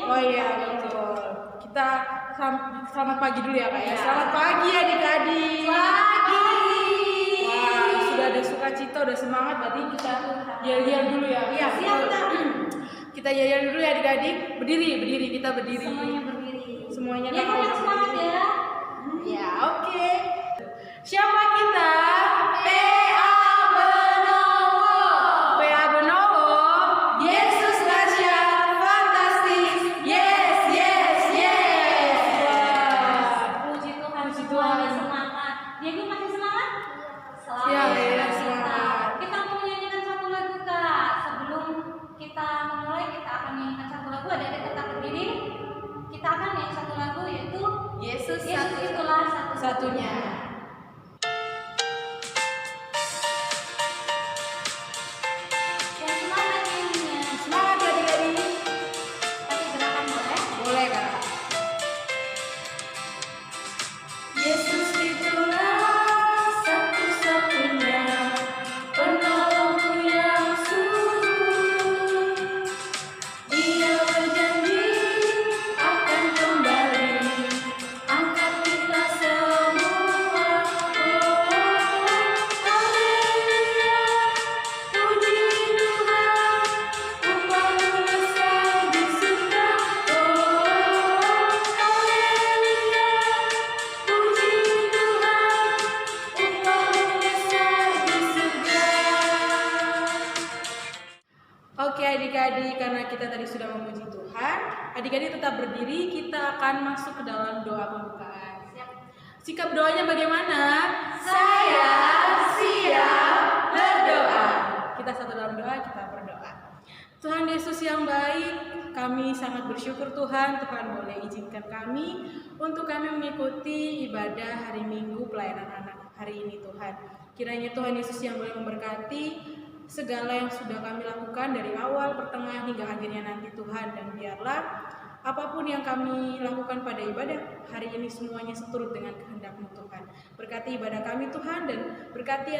Oh iya, betul. Kita selamat pagi dulu ya Kak ya. Selamat pagi adik-adik. Pagi. Wah, sudah ada sukacita, udah semangat. Berarti kita yel-yel dulu ya. Iya, siap Kak. Kita yel-yel dulu ya adik-adik. Berdiri, kita berdiri. Semuanya berdiri. Semuanya Ya, Kak. semangat ya. Ya, oke. Siapa kita? PA Benowo. Yesus dahsyat, fantastis. Yes. Wah. Puji Tuhan, Puji semuanya Tuhan. semangat. Diego masih semangat? Selalu Siap, ya, semangat. semangat. Kita mau nyanyikan satu lagu Kak. Sebelum kita memulai, kita akan nyanyikan satu lagu. Adik-adik tetap berdiri. Kita akan nyanyi satu lagu yaitu Yesus itulah satu-satunya. Yang semangat nyanyinya. Semangat ya adik-adik. Pakai gerakan boleh? Boleh Kak. Yesus itulah satu-satunya penolongku yang sungguh. Dia berjanji akan kembali angkat kita semua. Haleluya, puji Tuhan, upahmu besar di surga. Haleluya, puji Tuhan, upahmu besar di surga. Oke adik-adik, karena kita tadi sudah memuji Tuhan, adik-adik tetap berdiri, kita akan masuk ke dalam doa pembukaan. Sikap doanya bagaimana? Saya siap berdoa. Kita satu dalam doa, kita berdoa. Tuhan Yesus yang baik, kami sangat bersyukur Tuhan boleh izinkan kami untuk kami mengikuti ibadah hari Minggu pelayanan anak hari ini Tuhan. Kiranya Tuhan Yesus yang boleh memberkati segala yang sudah kami lakukan dari awal, pertengahan hingga akhirnya nanti Tuhan, dan biarlah apapun yang kami lakukan pada ibadah hari ini semuanya seturut dengan kehendak-Mu Tuhan. Berkati ibadah kami Tuhan, dan berkati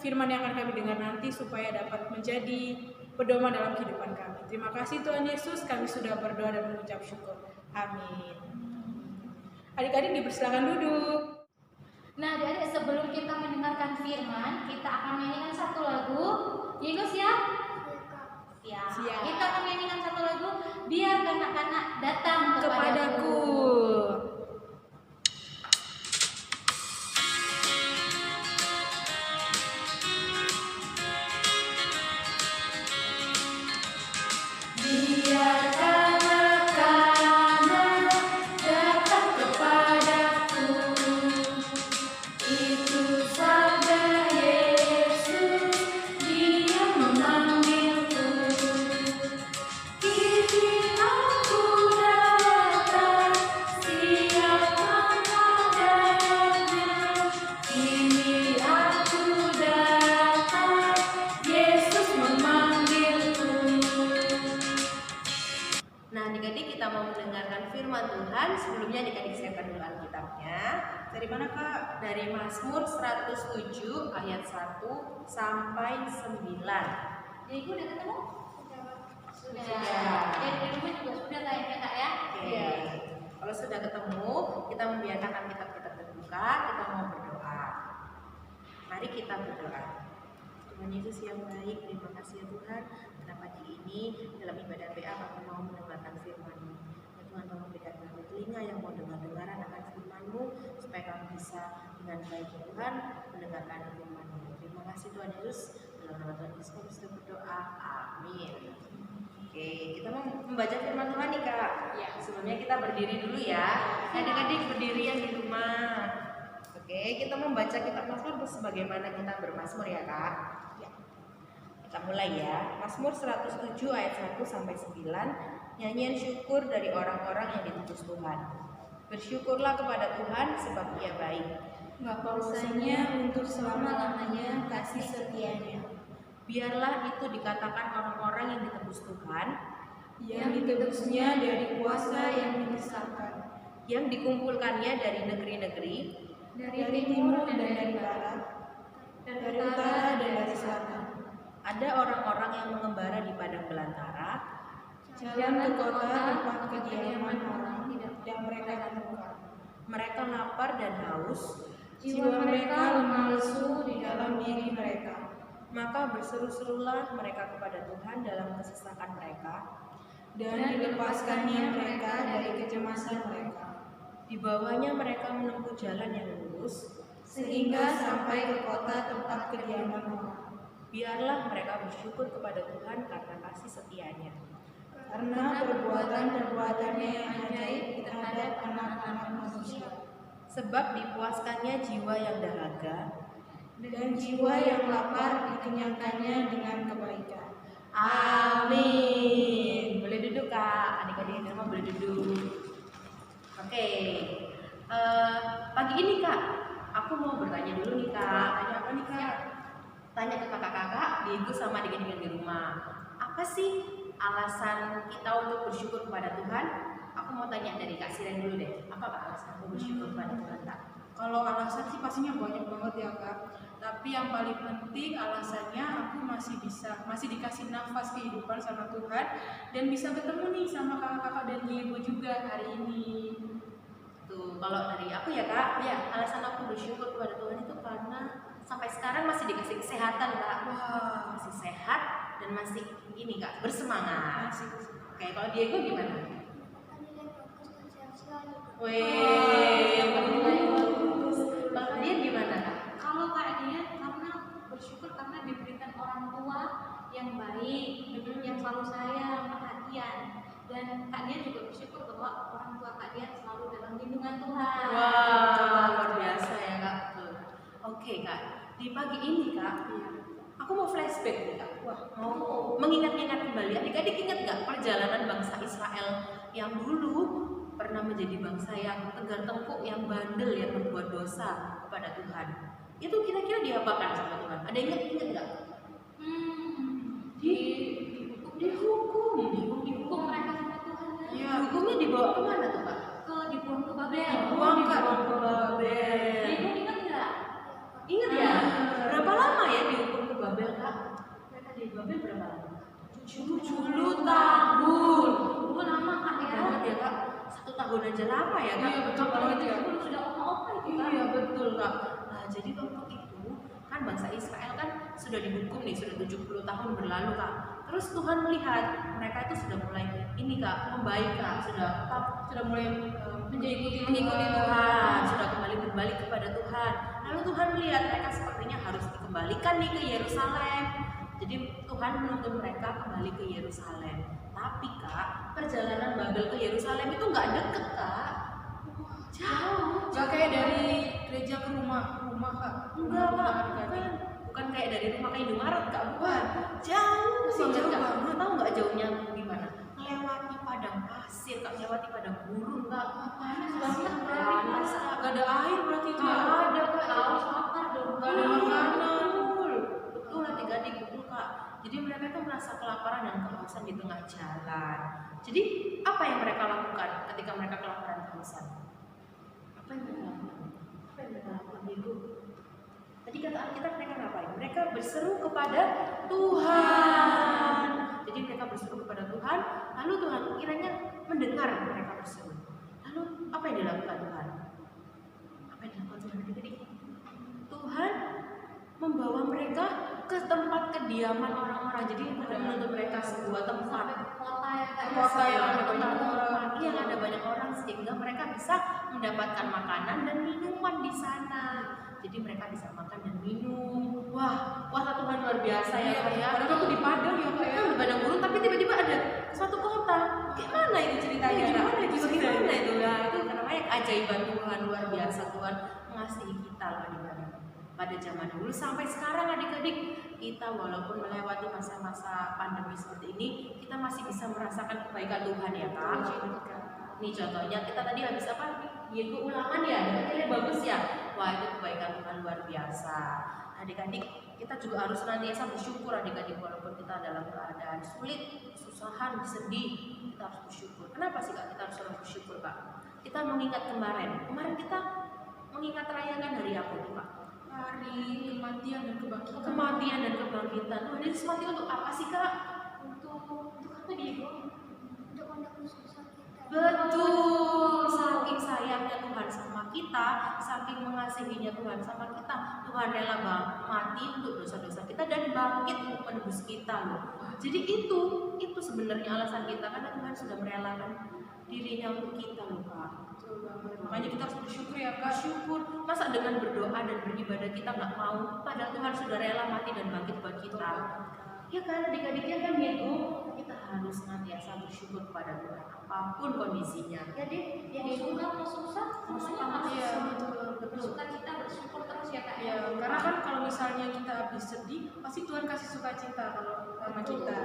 firman yang akan kami dengar nanti supaya dapat menjadi pedoman dalam kehidupan kami. Terima kasih Tuhan Yesus, kami sudah berdoa dan mengucap syukur. Amin. Adik-adik dipersilakan duduk. Nah, adik-adik, sebelum kita mendengarkan firman, kita akan menyanyikan satu lagu. Diego siap? Siap. Siap. Kita akan menyanyikan satu lagu, Biar Kanak-kanak Datang Kepadaku. Biar kanak-kanak datang kepadaku, itu sabda Yesus, Dia memanggilku. Kini aku datang, siap menghadapnya. Kini aku datang, Yesus memanggilku. Nah, adik-adik, kita mau mendengarkan firman Tuhan. Sebelumnya adik-adik siapkan dulu Alkitabnya. Dari mana Kak? Dari Mazmur 107 ayat 1 sampai 9. Diego udah ketemu? Sudah. Sudah. Dan di rumah juga sudah kayaknya Kak ya? Oke. Kalau sudah ketemu, kita membiarkan Alkitab kita terbuka, kita mau berdoa. Mari kita berdoa. Tuhan Yesus yang baik, terima kasih ya Tuhan, karena pagi ini dalam ibadah PA kami mau mendengarkan firman-Mu. Ya Tuhan, tolong berikan kami telinga yang mau dengar-dengaran akan firman-Mu, supaya kami bisa dengan baik Tuhan, mendengarkan firman-Nya. Terima kasih Tuhan Yesus. Dalam nama Tuhan Yesus kami sudah berdoa. Amin. Oke, kita mau membaca firman Tuhan nih Kak. Ya. Sebelumnya kita berdiri dulu ya. Adik-adik berdiri yang di rumah. Oke, kita membaca kitab Mazmur sebagaimana kita bermazmur ya Kak. Ya. Kita mulai ya. Mazmur 107 ayat 1 sampai 9. Nyanyian syukur dari orang-orang yang ditebus Tuhan. Bersyukurlah kepada Tuhan sebab Ia baik. Nggak pausanya untuk selama-lamanya kasih setianya. Biarlah itu dikatakan orang-orang yang ditebus Tuhan, Yang ditebusnya dari kuasa yang dibesarkan, yang dikumpulkannya dari negeri-negeri, dari timur dan dari barat, dari utara dan dari selatan. ada orang-orang yang mengembara di padang belantara, Jalan ke kota tempat kediaman orang yang mereka temukan. mereka lapar dan haus, Jiwa mereka lemah lesu di dalam diri mereka. maka berseru-serulah mereka kepada Tuhan dalam kesesakan mereka. Dan dilepaskannya mereka dari kecemasan mereka, Di bawahnya mereka menempuh jalan yang lurus, sehingga sampai ke kota tempat kediaman orang. biarlah mereka bersyukur kepada Tuhan karena kasih setianya. Karena perbuatan-perbuatannya yang ajaib terhadap anak-anak manusia, Sebab dipuaskannya jiwa yang dahaga, dan jiwa yang lapar dikenyangkannya dengan kebaikan. Amin. Boleh duduk Kak, adik-adik di rumah boleh duduk. Oke, pagi ini Kak, aku mau bertanya dulu nih Kak. Tanya apa nih Kak? Tanya ke kakak-kakak, Diego sama adik-adik yang di rumah. Apa sih alasan kita untuk bersyukur kepada Tuhan? Aku mau tanya dari Kak Siren dulu deh. Apa Kak alasan aku bersyukur kepada Tuhan Kak? Kalau alasan sih pastinya banyak banget ya Kak. Tapi yang paling penting alasannya aku masih dikasih nafas kehidupan sama Tuhan dan bisa ketemu nih sama kakak-kakak dan Diego juga hari ini. Tuh, kalau dari aku ya Kak, ya alasan aku bersyukur kepada Tuhan itu karena sampai sekarang masih dikasih kesehatan Kak. Wah, Masih sehat dan masih ini Kak, bersemangat. masih Oke, kalau Diego gimana? Wah. Wih, bagus. Kalau dia gimana Kak? Kalau Kak Dian karena bersyukur karena diberikan orang tua yang baik, yang selalu sayang, perhatian. Dan Kak Dian juga bersyukur bahwa orang tua Kak Dian selalu dalam lindungan Tuhan. Wah, luar biasa ya Kak. Tuh. Oke Kak, di pagi ini Kak, aku mau flashback nih Kak. Wah, mau mengingat-ingat kembali. Adik-adik ingat nggak perjalanan bangsa Israel yang dulu pernah menjadi bangsa yang tegar tengkuk, yang bandel, yang berbuat dosa kepada Tuhan? Itu kira-kira diapakan sama Tuhan? Ada ingat nggak? Dihukum mereka sama Tuhan. Iya. Hukumnya dibawa kemana tuh Kak? Dibuang ke Babel. Dibuang ke Babel. Ibu ingat nggak? Ingat ya? Berapa lama ya dihukum ke Babel Kak? Mereka di Babel berapa lama? 70 tahun. Lama Kak ya. Banget ya Kak. 1 tahun aja lama ya Kak. Iya, betul banget ya. Sudah opa-opa itu Kak. Iya betul Kak. Nah jadi waktu itu kan bangsa Israel kan sudah dihukum nih, sudah 70 tahun berlalu Kak. Terus Tuhan melihat mereka itu sudah mulai ini Kak, membaik Kak, sudah mulai mengikuti Tuhan, sudah kembali kepada Tuhan. Lalu Tuhan melihat mereka sepertinya harus dikembalikan nih ke Yerusalem. Jadi Tuhan menuntun mereka kembali ke Yerusalem. Tapi Kak, perjalanan Babel ke Yerusalem itu nggak deket Kak. Jauh. Gak kayak dari gereja ke rumah Kak. Enggak Kak, bukan kayak dari rumah ke Indomaret Kak, bukan. Jauh Masih banget jauh Kak. banget. Tahu nggak jauhnya gimana? Melewati padang pasir Kak, melewati padang gurun Kak. Panas banget berarti. Panas Kak. Gak ada air berarti itu ya. Nggak ada Kak, Haus lapar dong. Gak ada makanan. Betul adik-adik, betul Kak. Jadi mereka itu merasa kelaparan dan kehausan di tengah jalan. Jadi apa yang mereka lakukan ketika mereka kelaparan dan kehausan? Apa yang mereka lakukan? Apa yang mereka lakukan Ibu? Tadi kata Alkitab mereka ngapain? Mereka berseru kepada Tuhan. Jadi mereka berseru kepada Tuhan, lalu Tuhan kiranya mendengar mereka berseru. Lalu apa yang dilakukan Tuhan? Apa yang dilakukan Tuhan adik-adik? Tuhan membawa mereka ke tempat kediaman orang-orang. Jadi Tuhan menuntut mereka sebuah tempat, Kota ya Kak. Kota yang ada tempat banyak orang. yang ada banyak orang sehingga mereka bisa mendapatkan makanan dan minuman di sana. jadi mereka bisa makan dan minum. Wah Tuhan luar biasa ya Kak ya. Padahal aku di Padang ya Kak ya. Di padang gurun, tapi tiba-tiba ada suatu kota. Gimana itu ceritanya? Gimana itu ceritanya? Gimana itu? Nah, itu namanya keajaiban Tuhan luar biasa. Tuhan mengasihi kita loh adik-adik. Pada zaman dulu sampai sekarang adik-adik, kita walaupun melewati masa-masa pandemi seperti ini, kita masih bisa merasakan kebaikan Tuhan ya Kak. Nih contohnya kita tadi habis apa? Diego ulangan ya, adik-adik bagus ya. Wah itu kebaikan Tuhan luar biasa. Adik-adik kita juga harus senantiasa bersyukur adik-adik, walaupun kita dalam keadaan sulit, kesusahan, sedih, kita harus bersyukur. Kenapa sih Kak kita harus selalu bersyukur Kak? Kita mengingat kemarin kita mengingat rayakan hari apa tuh Kak? Hari kematian dan kebangkitan. Kematian dan kebangkitan. Tuhan Yesus mati untuk apa sih Kak? Untuk apa Diego? Untuk menebus dosa kita. Betul, saking sayangnya Tuhan sama kita, saking mengasihinya Tuhan sama kita, Tuhan rela mati untuk dosa-dosa kita dan bangkit untuk menebus kita loh. Jadi itu sebenarnya alasan kita, karena Tuhan sudah merelakan dirinya untuk kita loh Kak. Betul banget. Makanya kita harus bersyukur ya Kak. Bersyukur, masa dengan berdoa dan beribadah kita nggak mau, padahal Tuhan sudah rela mati dan bangkit buat kita. Ya kan, adik-adiknya kan Diego, kita harus senantiasa bersyukur kepada Tuhan apapun kondisinya. Ya deh, yang susah, semuanya harus bersuka cita, bersyukur terus ya Kak. Ya, karena kan kalau misalnya kita habis sedih, pasti Tuhan kasih sukacita kalau sama kita.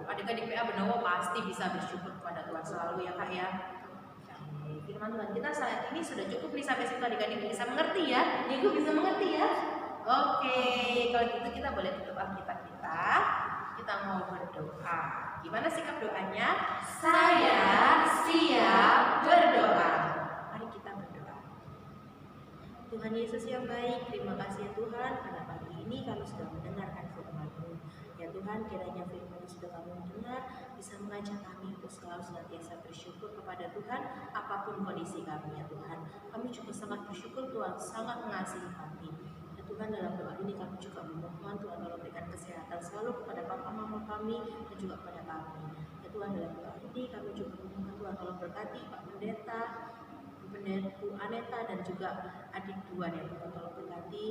Adik-adik PA Benowo pasti bisa bersyukur kepada Tuhan selalu ya Kak ya. Firman Tuhan kita saat ini sudah cukup nih, sampai situ adik-adik bisa mengerti ya. Diego bisa mengerti ya. Oke, kalau gitu kita boleh tutup Alkitab kita. Kita mau berdoa. Gimana sikap doanya? Saya siap berdoa. Mari kita berdoa. Tuhan Yesus yang baik, terima kasih ya Tuhan pada pagi ini kami sudah mendengarkan firman-Mu. Ya Tuhan, kiranya firman yang sudah kami dengar bisa mengajak kami untuk selalu senantiasa bersyukur kepada Tuhan apapun kondisi kami ya Tuhan. Kami juga sangat bersyukur Tuhan sangat mengasihi kami. Tuhan, dalam doa ini kami juga memohon Tuhan tolong berikan kesehatan selalu kepada papa mama kami dan juga kepada kami. Ya Tuhan, dalam doa ini kami juga memohon Tuhan tolong berkati Pak Pendeta, Bu Aneta dan juga adik Tuhan ya Tuhan, tolong berkati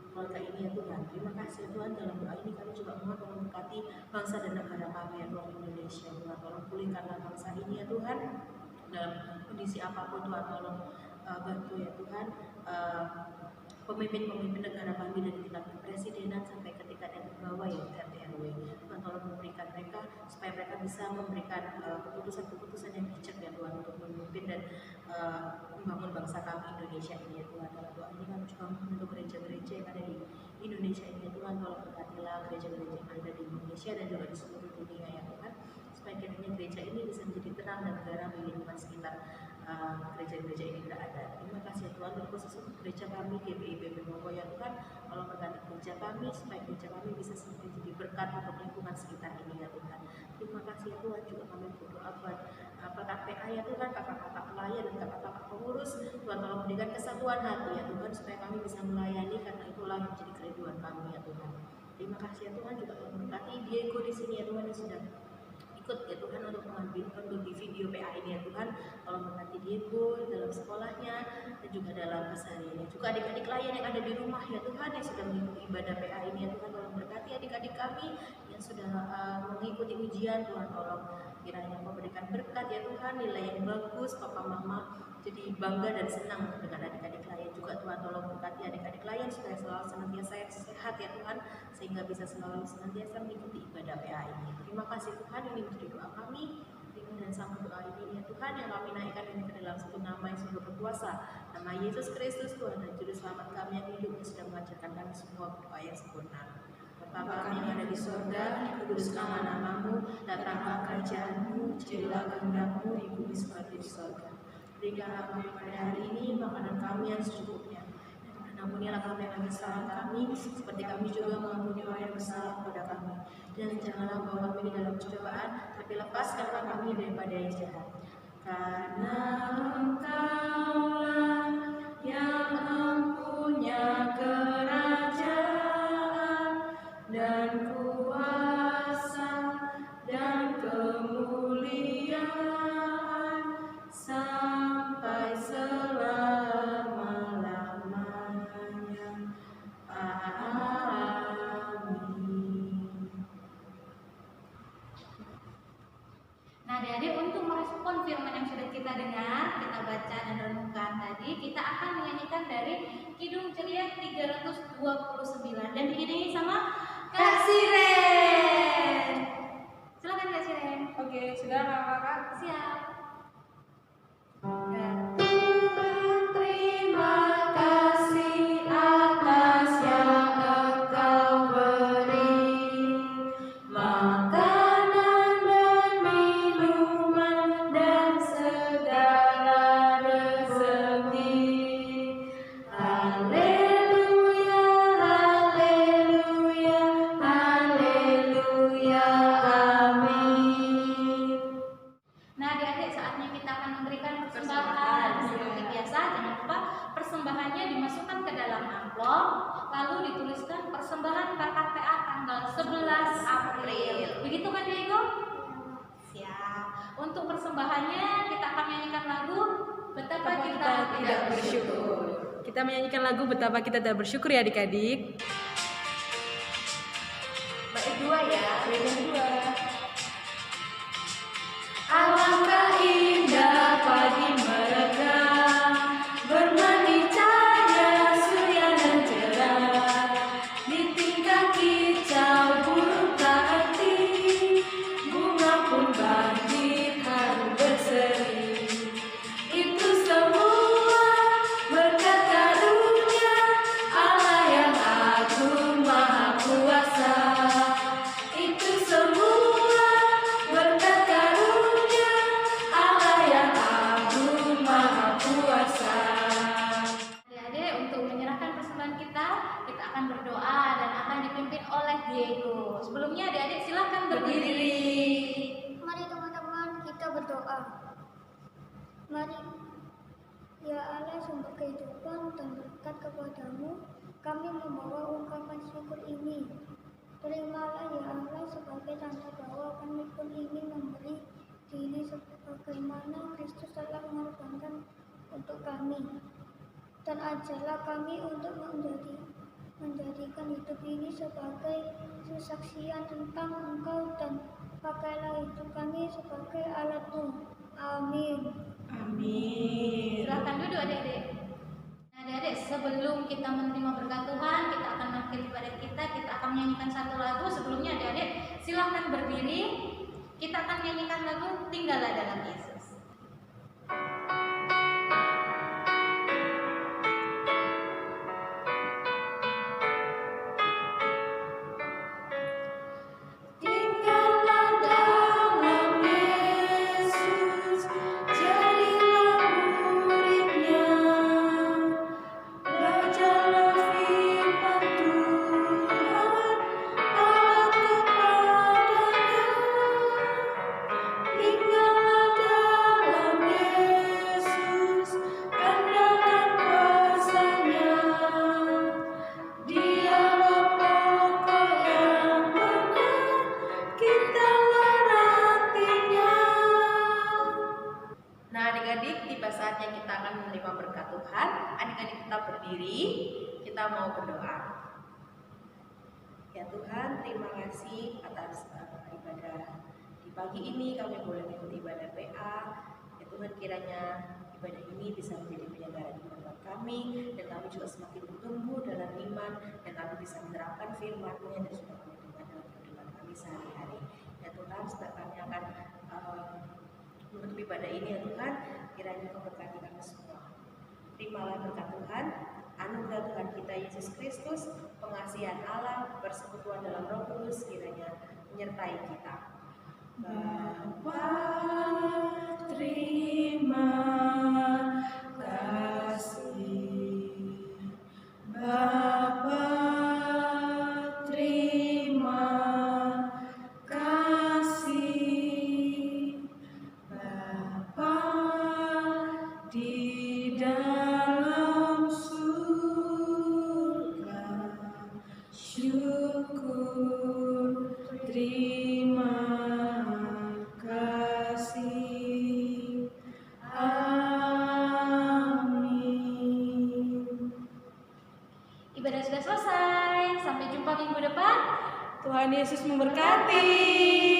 keluarga ini ya Tuhan. Terima kasih ya Tuhan, dalam doa ini kami juga mohon tolong berkati bangsa dan negara kami ya Tuhan, Indonesia. Tuhan tolong pulihkanlah bangsa ini ya Tuhan, dalam kondisi apapun Tuhan tolong bantu ya Tuhan. Pemimpin-pemimpin negara kami dari tingkat kepresidenan sampai ke tingkat yang terbawah ya RT RW. Tuhan tolong memberikan mereka supaya mereka bisa memberikan keputusan-keputusan yang bijak ya Tuhan untuk memimpin dan membangun bangsa kami Indonesia ini ya Tuhan. Dalam doa ini kami juga untuk gereja-gereja yang ada di Indonesia ini ya Tuhan, tolong berkatilah gereja-gereja yang ada di Indonesia dan juga di seluruh dunia ya Tuhan, supaya kiranya gereja ini bisa menjadi terang dan garam di lingkungan sekitar gereja-gereja ini berada. Terima kasih ya Tuhan, terkhusus untuk gereja kami GBIB Benowo ya Tuhan, tolong berkati gereja kami supaya gereja kami bisa menjadi berkat untuk lingkungan sekitar ini ya Tuhan. Terima kasih ya Tuhan, juga kami berdoa buat kakak PA ya Tuhan, kakak-kakak pelayan dan kakak-kakak pengurus. Tuhan tolong berikan kesatuan hati ya Tuhan supaya kami bisa melayani, karena itulah yang menjadi kerinduan kami ya Tuhan. Terima kasih ya Tuhan, juga tolong berkati Diego di sini ya Tuhan yang sudah ikut ya Tuhan untuk di video PA ini ya Tuhan, tolong berkati Diego dalam sekolahnya dan juga dalam kesehariannya. Juga adik-adik lain yang ada di rumah ya Tuhan yang sudah mengikuti ibadah PA ini ya Tuhan, tolong berkati adik-adik kami yang sudah mengikuti ujian. Tuhan tolong kiranya memberikan berkat ya Tuhan, nilai yang bagus, papa mama jadi bangga dan senang dengan adik-adik lain. Juga Tuhan tolong berkati adik-adik lain supaya selalu senantiasa sehat ya Tuhan, sehingga bisa selalu senantiasa mengikuti ibadah PA ini. Terima kasih Tuhan, ini menjadi doa kami. Ringan dan sanggup doa ini ya Tuhan, yang kami naikkan ini ke dalam satu nama yang sungguh berkuasa, nama Yesus Kristus Tuhan dan Juru Selamat kami yang hidup, yang sudah mengajarkan kami semua berdoa yang sempurna. Bapa kami yang ada di surga, dikuduskanlah namamu, datanglah kerajaanmu, jadilah kehendakmu di bumi seperti di surga. Berikanlah kami pada hari ini makanan kami yang secukupnya. Ampunilah kami yang kesalahan kami, seperti kami juga mengampuni orang yang bersalah kepada kami. Dan janganlah membawa kami di dalam cobaan, tapi lepaskanlah kami daripada yang jahat. Karena Engkaulah yang mempunyai kerajaan dan kuasa dan kemuliaan sampai selama-lamanya. 1929 dan diiringi sama Kak Siren. Silakan Kak Siren. Oke, sudah kakak-kakak? Siap. Terima kasih atas yang Engkau beri, makanan dan minuman dan segala rezeki. Haleluya, haleluya, haleluya, amin. Nah, adik-adik, saatnya kita akan memberikan persembahan. Seperti biasa, jangan lupa persembahannya dimasukkan ke dalam amplop, lalu dituliskan persembahan KKPA tanggal 11 April. Begitu kan Diego? Siap. Untuk persembahannya kita akan menyanyikan lagu Betapa Kita Tidak Bersyukur. Kita menyanyikan lagu Betapa Kita Tidak Bersyukur ya adik-adik. Bait dua ya. Berdua. Alangkah indah pagi mereka, bermandi cahaya surya dan cerah, di tingkah kicau burung tak henti, bunga pun bangkit harum berseri. Itu semua berkat karunia Allah yang agung maha kuasa. Itu semua berkat karunia Allah yang agung maha kuasa. Adik-adik, untuk menyerahkan persembahan kita akan berdoa dan akan dipimpin oleh Diego. Sebelumnya adik-adik silakan berdiri. Mari teman-teman kita berdoa. Mari, ya Allah sumber kehidupan dan berkat kepadamu, kami membawa ungkapan syukur ini. Terimalah ya Allah sebagai tanda bahwa kami pun ingin memberi diri sebagaimana Kristus telah mengorbankan untuk kami. Dan ajarlah kami untuk menjadikan hidup ini sebagai kesaksian tentang Engkau dan pakailah hidup kami sebagai alat-Mu. Amin. Amin. Silakan duduk adik-adik. Nah, adik-adik, sebelum kita menerima berkat Tuhan, kita akan mengakhiri ibadah kita akan menyanyikan satu lagu. Sebelumnya adik-adik silakan berdiri. Kita akan menyanyikan lagu Tinggallah Dalam Yesus. Tinggallah dalam Yesus, jadilah muridnya, belajarlah firman Tuhan, taat kepadanya. Tinggallah dalam Yesus, andalkan kuasa-Nya, Dialah pokok yang benar, kitalah rantingnya. Nah adik-adik, tiba saatnya kita akan menerima berkat Tuhan. Adik-adik kita berdiri, kita mau berdoa. Ya Tuhan, terima kasih atas ibadah di pagi ini. Kami boleh mengikuti ibadah PA. Ya Tuhan, kiranya ibadah ini bisa menjadi penyegaran iman buat kami, dan kami juga semakin bertumbuh dalam iman, dan kami bisa menerapkan firman-Mu yang sudah kami dengar dalam kehidupan kami sehari-hari. Ya Tuhan, setelah kami akan menutup ibadah ini, ya Tuhan, kiranya Kau berkati kami semua. Terimalah berkat Tuhan, anugerah Tuhan kita Yesus Kristus, pengasihan Allah, persekutuan dalam Roh Kudus kiranya menyertai kita. Bapa, terima kasih. Bapa, terima kasih. Bapa di dalam surga, syukur, terima kasih. Amin. Ibadah sudah selesai. Sampai jumpa minggu depan. Tuhan Yesus memberkati.